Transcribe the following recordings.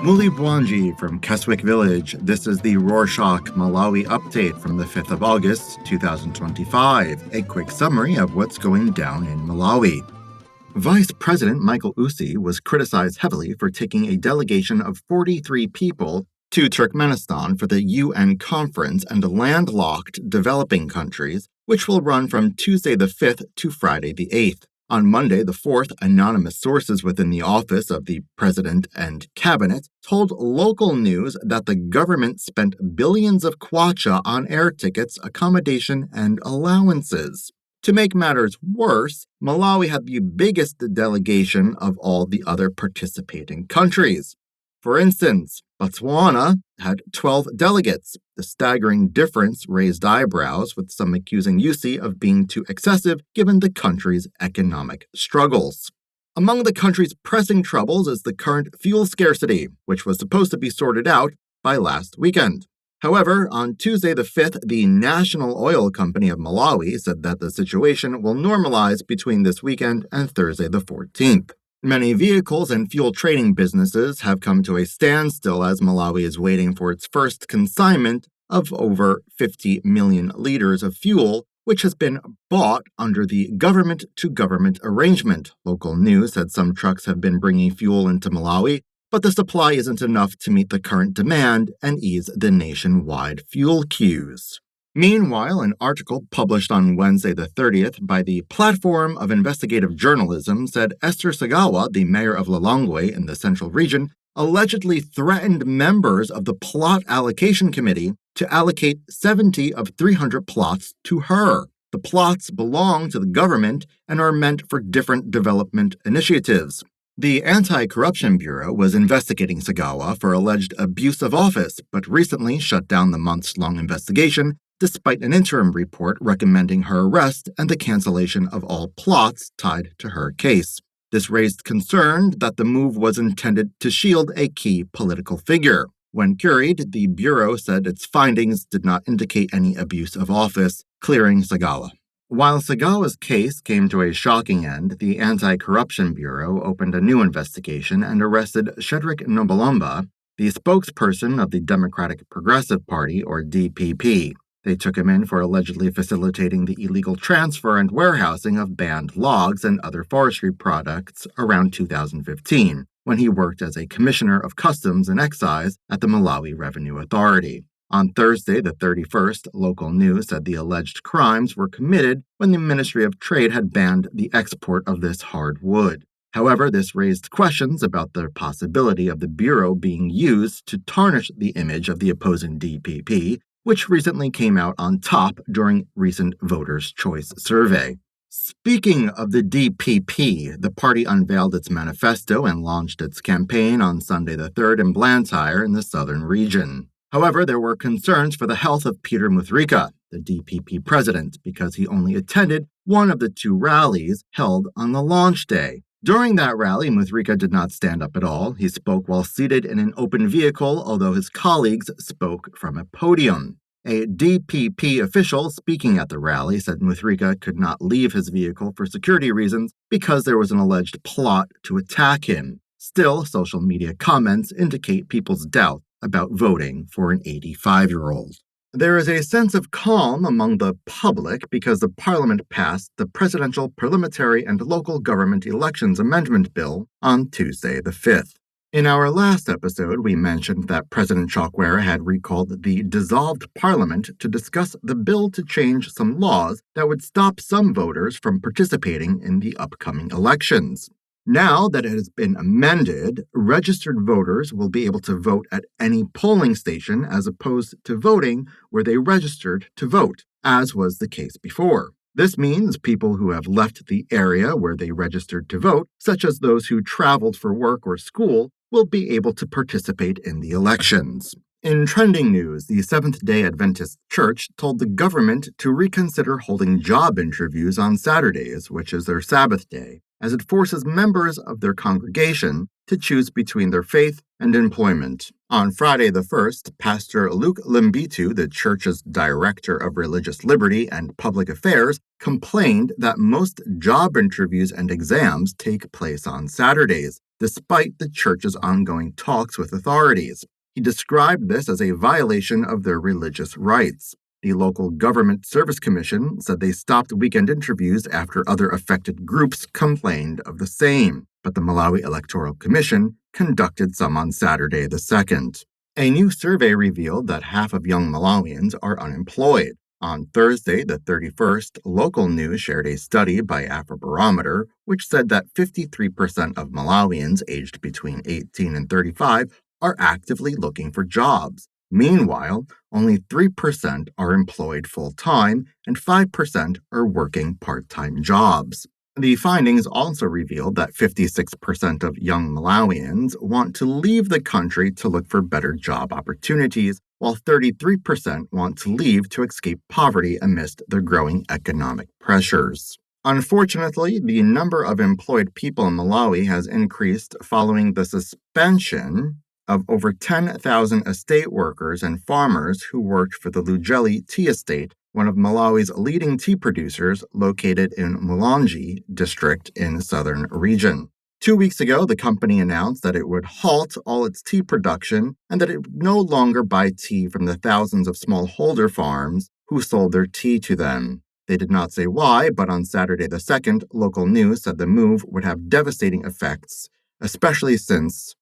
Muli Bwanji from Keswick Village. This is the Rorschach Malawi update from the 5th of August, 2025. A quick summary of what's going down in Malawi. Vice President Michael Ussi was criticized heavily for taking a delegation of 43 people to Turkmenistan for the UN conference and landlocked developing countries, which will run from Tuesday the 5th to Friday the 8th. On Monday, the 4th, anonymous sources within the office of the president and cabinet told local news that the government spent billions of kwacha on air tickets, accommodation, and allowances. To make matters worse, Malawi had the biggest delegation of all the other participating countries. For instance, Botswana had 12 delegates. The staggering difference raised eyebrows, with some accusing Ussi of being too excessive given the country's economic struggles. Among the country's pressing troubles is the current fuel scarcity, which was supposed to be sorted out by last weekend. However, on Tuesday the 5th, the National Oil Company of Malawi said that the situation will normalize between this weekend and Thursday the 14th. Many vehicles and fuel trading businesses have come to a standstill as Malawi is waiting for its first consignment of over 50 million liters of fuel, which has been bought under the government-to-government arrangement. Local news said some trucks have been bringing fuel into Malawi, but the supply isn't enough to meet the current demand and ease the nationwide fuel queues. Meanwhile, an article published on Wednesday the 30th by the Platform of Investigative Journalism said Esther Sagawa, the mayor of Lilongwe in the central region, allegedly threatened members of the Plot Allocation Committee to allocate 70 of 300 plots to her. The plots belong to the government and are meant for different development initiatives. The Anti-Corruption Bureau was investigating Sagawa for alleged abuse of office, but recently shut down the months-long investigation despite an interim report recommending her arrest and the cancellation of all plots tied to her case. This raised concern that the move was intended to shield a key political figure. When queried, the Bureau said its findings did not indicate any abuse of office, clearing Sagawa. While Sagawa's case came to a shocking end, the Anti-Corruption Bureau opened a new investigation and arrested Shedrick Nobalomba, the spokesperson of the Democratic Progressive Party, or DPP. They took him in for allegedly facilitating the illegal transfer and warehousing of banned logs and other forestry products around 2015, when he worked as a commissioner of customs and excise at the Malawi Revenue Authority. On Thursday, the 31st, local news said the alleged crimes were committed when the Ministry of Trade had banned the export of this hardwood. However, this raised questions about the possibility of the Bureau being used to tarnish the image of the opposing DPP, which recently came out on top during recent Voters' Choice survey. Speaking of the DPP, the party unveiled its manifesto and launched its campaign on Sunday the 3rd in Blantyre in the southern region. However, there were concerns for the health of Peter Mutharika, the DPP president, because he only attended one of the two rallies held on the launch day. During that rally, Mutharika did not stand up at all. He spoke while seated in an open vehicle, although his colleagues spoke from a podium. A DPP official speaking at the rally said Mutharika could not leave his vehicle for security reasons because there was an alleged plot to attack him. Still, social media comments indicate people's doubt about voting for an 85-year-old. There is a sense of calm among the public because the Parliament passed the Presidential Parliamentary and Local Government Elections Amendment Bill on Tuesday the 5th. In our last episode, we mentioned that President Chakwera had recalled the dissolved Parliament to discuss the bill to change some laws that would stop some voters from participating in the upcoming elections. Now that it has been amended, registered voters will be able to vote at any polling station as opposed to voting where they registered to vote, as was the case before. This means people who have left the area where they registered to vote, such as those who traveled for work or school, will be able to participate in the elections. In trending news, the Seventh-day Adventist Church told the government to reconsider holding job interviews on Saturdays, which is their Sabbath day, as it forces members of their congregation to choose between their faith and employment. On Friday the 1st, Pastor Luke Limbitu, the church's Director of Religious Liberty and Public Affairs, complained that most job interviews and exams take place on Saturdays, despite the church's ongoing talks with authorities. He described this as a violation of their religious rights. The local Government Service Commission said they stopped weekend interviews after other affected groups complained of the same, but the Malawi Electoral Commission conducted some on Saturday the 2nd. A new survey revealed that half of young Malawians are unemployed. On Thursday, the 31st, local news shared a study by Afrobarometer, which said that 53% of Malawians aged between 18 and 35 are actively looking for jobs. Meanwhile, only 3% are employed full-time and 5% are working part-time jobs. The findings also revealed that 56% of young Malawians want to leave the country to look for better job opportunities, while 33% want to leave to escape poverty amidst the growing economic pressures. Unfortunately, the number of employed people in Malawi has increased following the suspension of over 10,000 estate workers and farmers who worked for the Lugeli Tea Estate, one of Malawi's leading tea producers located in Mulanje district in the southern region. 2 weeks ago, the company announced that it would halt all its tea production and that it would no longer buy tea from the thousands of smallholder farms who sold their tea to them. They did not say why, but on Saturday the 2nd, local news said the move would have devastating effects, especially since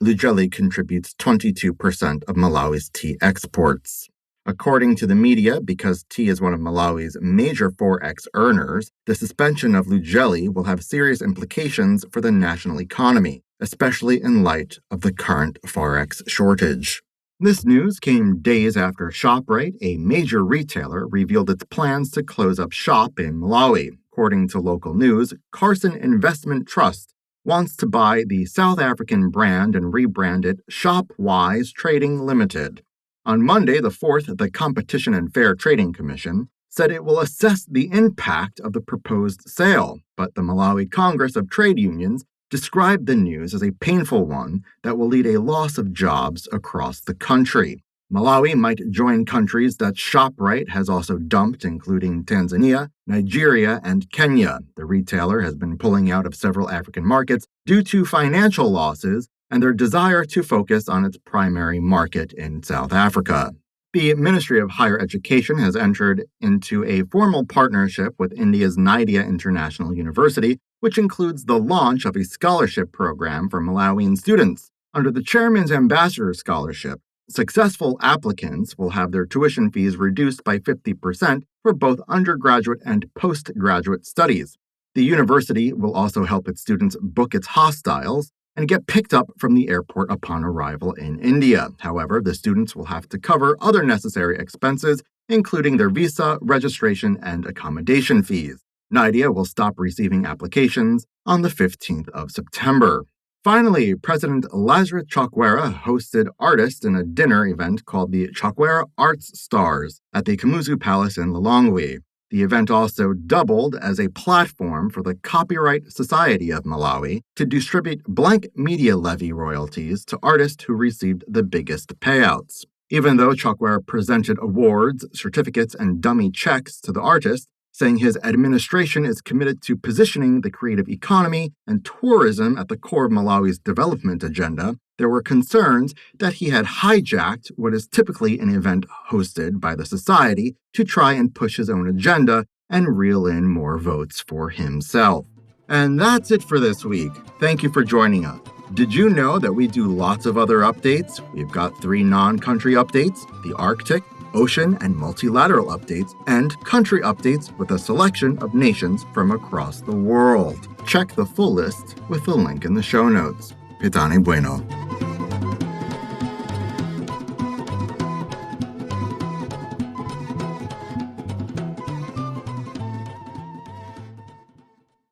Lugeli contributes 22% of Malawi's tea exports. According to the media, because tea is one of Malawi's major forex earners, the suspension of Lugeli will have serious implications for the national economy, especially in light of the current forex shortage. This news came days after Shoprite, a major retailer, revealed its plans to close up shop in Malawi. According to local news, Carson Investment Trust wants to buy the South African brand and rebrand it Shopwise Trading Limited. On Monday, the 4th, the Competition and Fair Trading Commission said it will assess the impact of the proposed sale, but the Malawi Congress of Trade Unions described the news as a painful one that will lead a loss of jobs across the country. Malawi might join countries that Shoprite has also dumped, including Tanzania, Nigeria, and Kenya. The retailer has been pulling out of several African markets due to financial losses and their desire to focus on its primary market in South Africa. The Ministry of Higher Education has entered into a formal partnership with India's Naidea International University, which includes the launch of a scholarship program for Malawian students. Under the Chairman's Ambassador Scholarship, successful applicants will have their tuition fees reduced by 50% for both undergraduate and postgraduate studies. The university will also help its students book its hostiles and get picked up from the airport upon arrival in India. However, the students will have to cover other necessary expenses, including their visa, registration, and accommodation fees. Naidea will stop receiving applications on the 15th of September. Finally, President Lazarus Chakwera hosted artists in a dinner event called the Chakwera Arts Stars at the Kamuzu Palace in Lilongwe. The event also doubled as a platform for the Copyright Society of Malawi to distribute blank media levy royalties to artists who received the biggest payouts. Even though Chakwera presented awards, certificates, and dummy checks to the artists, saying his administration is committed to positioning the creative economy and tourism at the core of Malawi's development agenda, there were concerns that he had hijacked what is typically an event hosted by the society to try and push his own agenda and reel in more votes for himself. And that's it for this week. Thank you for joining us. Did you know that we do lots of other updates? We've got 3 non-country updates, the Arctic, ocean and multilateral updates, and country updates with a selection of nations from across the world. Check the full list with the link in the show notes. Pitane bueno.